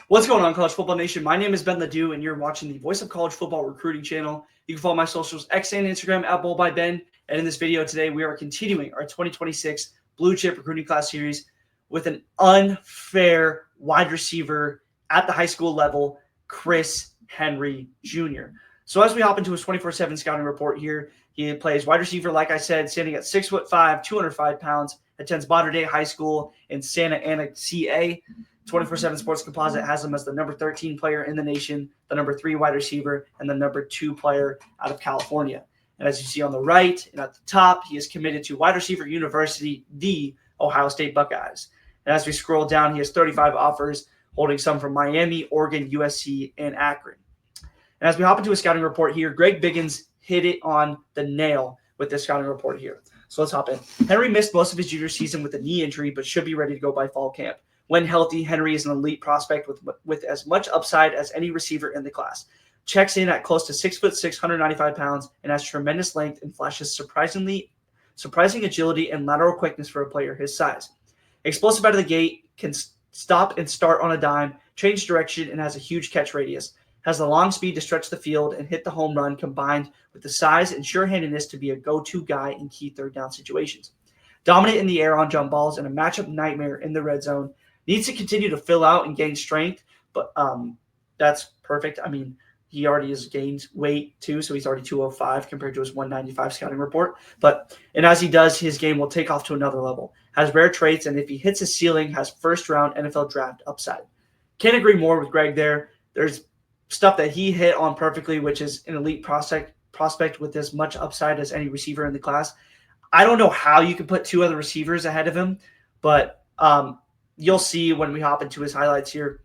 What's going on, College Football Nation? My name is Ben Ledoux, and you're watching the Voice of College Football Recruiting channel. You can follow my socials, X and Instagram, at BowlByBen. And in this video today, we are continuing our 2026 Blue Chip Recruiting Class Series with an unfair wide receiver at the high school level, Chris Henry Jr. So as we hop into his 24/7 scouting report here, he plays wide receiver, like I said, standing at 6'5", 205 pounds, attends Mater Dei High School in Santa Ana, CA. 24/7 Sports Composite has him as the number 13 player in the nation, the number 3 wide receiver, and the number 2 player out of California. And as you see on the right and at the top, he is committed to wide receiver university, the Ohio State Buckeyes. And as we scroll down, he has 35 offers, holding some from Miami, Oregon, USC, and Akron. And as we hop into a scouting report here, Greg Biggins hit it on the nail with this scouting report here. So let's hop in. Henry missed most of his junior season with a knee injury, but should be ready to go by fall camp. When healthy, Henry is an elite prospect with as much upside as any receiver in the class. Checks in at close to 6'6", 195 pounds, and has tremendous length and flashes surprising agility and lateral quickness for a player his size. Explosive out of the gate, can stop and start on a dime, change direction, and has a huge catch radius. Has the long speed to stretch the field and hit the home run, combined with the size and sure-handedness to be a go-to guy in key third-down situations. Dominant in the air on jump balls and a matchup nightmare in the red zone. Needs to continue to fill out and gain strength, but that's perfect. I mean, he already has gained weight too, so he's already 205 compared to his 195 scouting report. And as he does, his game will take off to another level. Has rare traits, and if he hits his ceiling, has first-round NFL draft upside. Can't agree more with Greg there. There's stuff that he hit on perfectly, which is an elite prospect with as much upside as any receiver in the class. I don't know how you can put 2 other receivers ahead of him, but you'll see when we hop into his highlights here.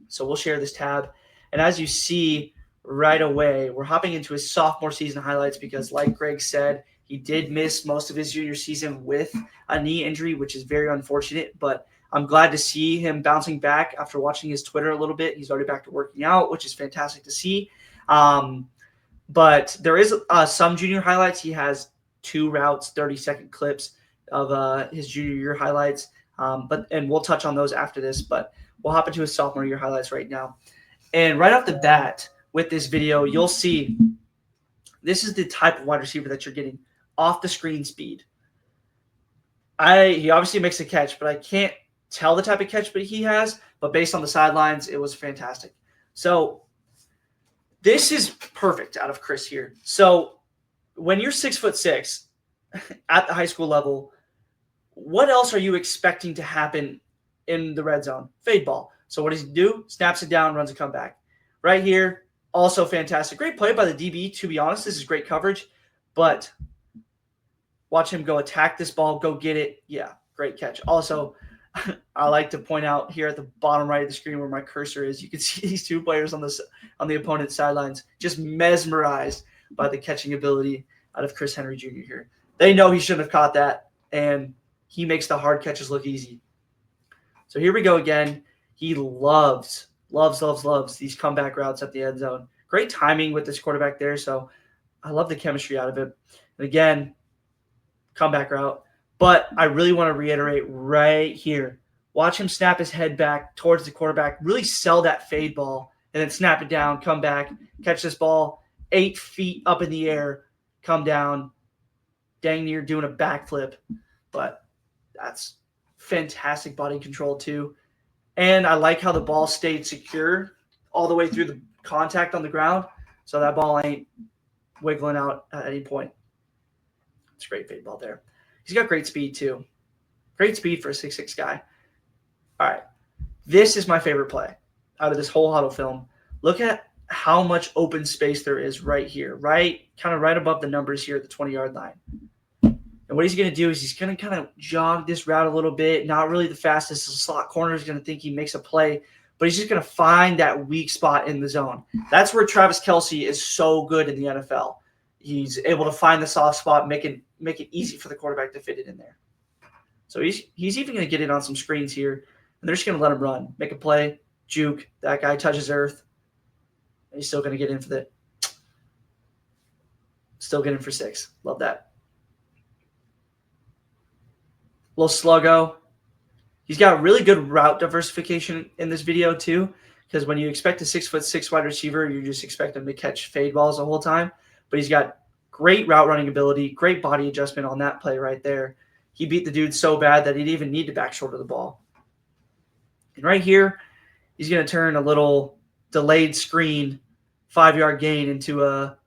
So we'll share this tab. And as you see right away, we're hopping into his sophomore season highlights because, like Greg said, he did miss most of his junior season with a knee injury, which is very unfortunate. But I'm glad to see him bouncing back after watching his Twitter a little bit. He's already back to working out, which is fantastic to see. But there is some junior highlights. He has 2 routes, 30-second clips of his junior year highlights. And we'll touch on those after this, but we'll hop into his sophomore year highlights right now. And right off the bat with this video, you'll see this is the type of wide receiver that you're getting off the screen speed. He obviously makes a catch, but I can't tell the type of catch that he has, but based on the sidelines, it was fantastic. So this is perfect out of Chris here. So when you're 6'6" at the high school level, what else are you expecting to happen in the red zone? Fade ball. So what does he do? Snaps it down, runs a comeback. Right here, also fantastic. Great play by the DB, to be honest. This is great coverage. But watch him go attack this ball, go get it. Yeah, great catch. Also, I like to point out here at the bottom right of the screen where my cursor is, you can see these 2 players on the opponent's sidelines just mesmerized by the catching ability out of Chris Henry Jr. here. They know he shouldn't have caught that, and he makes the hard catches look easy. So here we go again. He loves these comeback routes at the end zone. Great timing with this quarterback there, so I love the chemistry out of it. And again, comeback route. But I really want to reiterate right here. Watch him snap his head back towards the quarterback, really sell that fade ball, and then snap it down, come back, catch this ball 8 feet up in the air, come down, dang near doing a backflip. But that's fantastic body control too. And I like how the ball stayed secure all the way through the contact on the ground, so that ball ain't wiggling out at any point. It's a great fade ball there. He's got great speed too. Great speed for a 6'6" guy. All right. This is my favorite play out of this whole huddle film. Look at how much open space there is right here, kind of right above the numbers here at the 20-yard line. And what he's going to do is he's going to kind of jog this route a little bit. Not really the fastest. The slot corner is going to think he makes a play, but he's just going to find that weak spot in the zone. That's where Travis Kelce is so good in the NFL. He's able to find the soft spot, make it easy for the quarterback to fit it in there. So he's even going to get it on some screens here, and they're just going to let him run, make a play, juke. That guy touches earth, and he's still going to get in for that. Still get in for 6. Love that. Little sluggo. He's got really good route diversification in this video too, because when you expect a 6'6" wide receiver, you just expect him to catch fade balls the whole time. But he's got great route running ability, great body adjustment on that play right there. He beat the dude so bad that he didn't even need to back shoulder the ball. And right here, he's going to turn a little delayed screen 5-yard gain into a,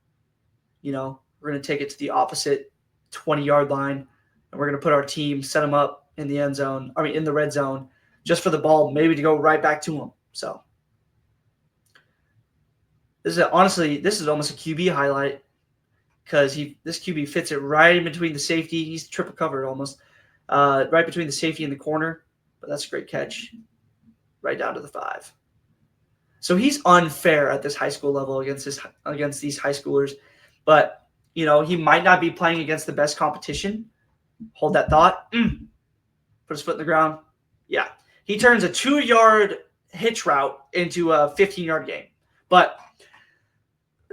we're going to take it to the opposite 20-yard line, and we're going to put our team, set them up in the end zone, in the red zone, just for the ball maybe to go right back to him. So this is almost a QB highlight, because this QB fits it right in between the safety. He's triple covered almost, right between the safety and the corner. But that's a great catch, right down to the 5. So he's unfair at this high school level against these high schoolers. But, he might not be playing against the best competition. Hold that thought. Put his foot in the ground. Yeah. He turns a 2-yard hitch route into a 15-yard gain. But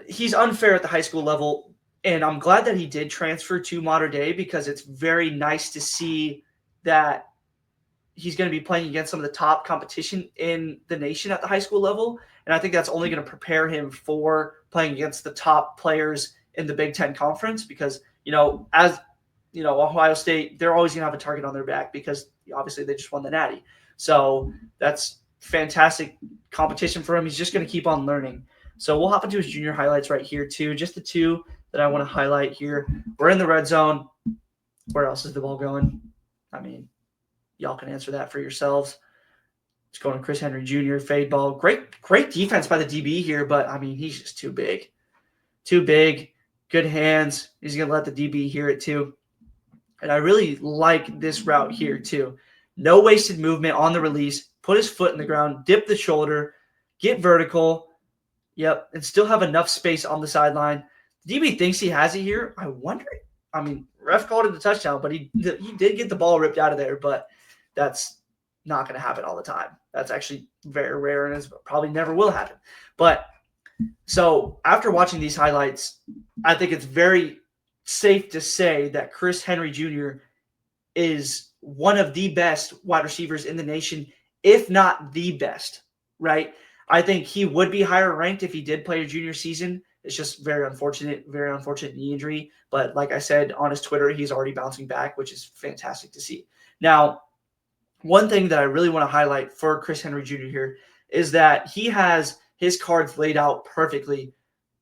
he's unfair at the high school level, and I'm glad that he did transfer to modern day, because it's very nice to see that he's going to be playing against some of the top competition in the nation at the high school level. And I think that's only going to prepare him for playing against the top players in the Big Ten Conference, because, Ohio State, they're always going to have a target on their back, because obviously they just won the Natty. So that's fantastic competition for him. He's just going to keep on learning. So we'll hop into his junior highlights right here too. Just the two that I want to highlight here. We're in the red zone. Where else is the ball going? Y'all can answer that for yourselves. It's going to Chris Henry Jr. fade ball. Great defense by the DB here, but he's just too big. Too big. Good hands. He's going to let the DB hear it too. And I really like this route here too. No wasted movement on the release. Put his foot in the ground. Dip the shoulder. Get vertical. Yep. And still have enough space on the sideline. The DB thinks he has it here. I wonder. Ref called it a touchdown, but he did get the ball ripped out of there, but that's not going to happen all the time. That's actually very rare, and it probably never will happen. But so after watching these highlights, I think it's very safe to say that Chris Henry Jr. is one of the best wide receivers in the nation, if not the best, right? I think he would be higher ranked if he did play a junior season. It's just very unfortunate knee injury. But like I said, on his Twitter, he's already bouncing back, which is fantastic to see. Now, one thing that I really want to highlight for Chris Henry Jr. here is that he has his cards laid out perfectly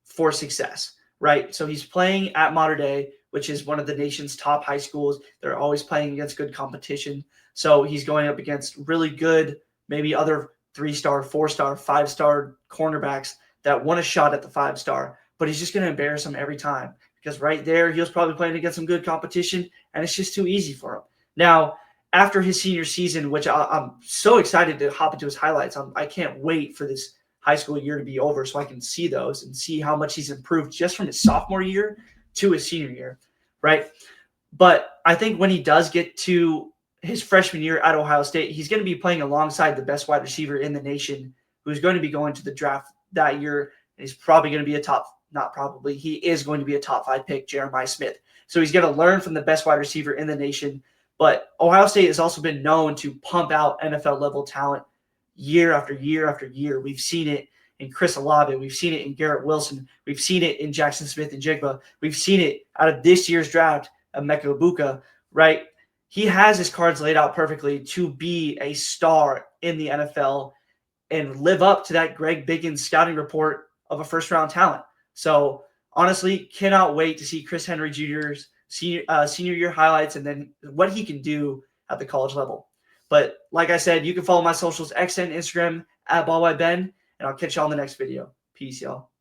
for success, right? So he's playing at Mater Dei, which is one of the nation's top high schools. They're always playing against good competition. So he's going up against really good, maybe other 3-star, 4-star, 5-star cornerbacks that want a shot at the 5-star, but he's just going to embarrass them every time, because right there, he was probably playing against some good competition, and it's just too easy for him. Now, after his senior season, which I'm so excited to hop into his highlights. I can't wait for this high school year to be over so I can see those and see how much he's improved just from his sophomore year to his senior year, right? But I think when he does get to his freshman year at Ohio State, he's going to be playing alongside the best wide receiver in the nation, who's going to be going to the draft that year. And he's probably going to be he is going to be a top 5 pick, Jeremiah Smith. So he's going to learn from the best wide receiver in the nation. But Ohio State has also been known to pump out NFL-level talent year after year after year. We've seen it in Chris Olave. We've seen it in Garrett Wilson. We've seen it in Jackson Smith and Jigba. We've seen it out of this year's draft of Emeka Egbuka, right? He has his cards laid out perfectly to be a star in the NFL and live up to that Greg Biggins scouting report of a first-round talent. So, honestly, cannot wait to see Chris Henry Jr.'s senior year highlights and then what he can do at the college level. But like I said, you can follow my socials, X and Instagram, @BallByBen, and I'll catch you on the next video. Peace, y'all.